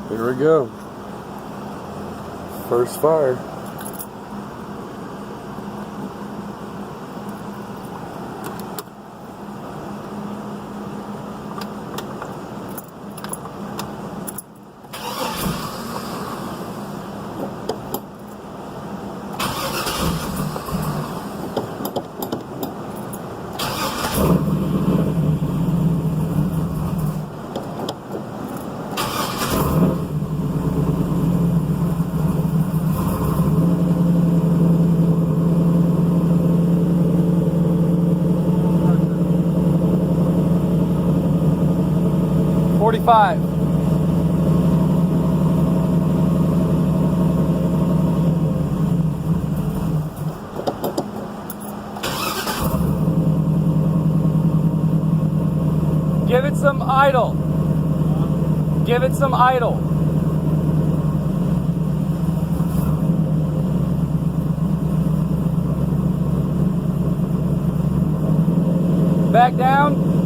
Here we go. First fire. $45. Give it some idle. Give it some idle. Back down.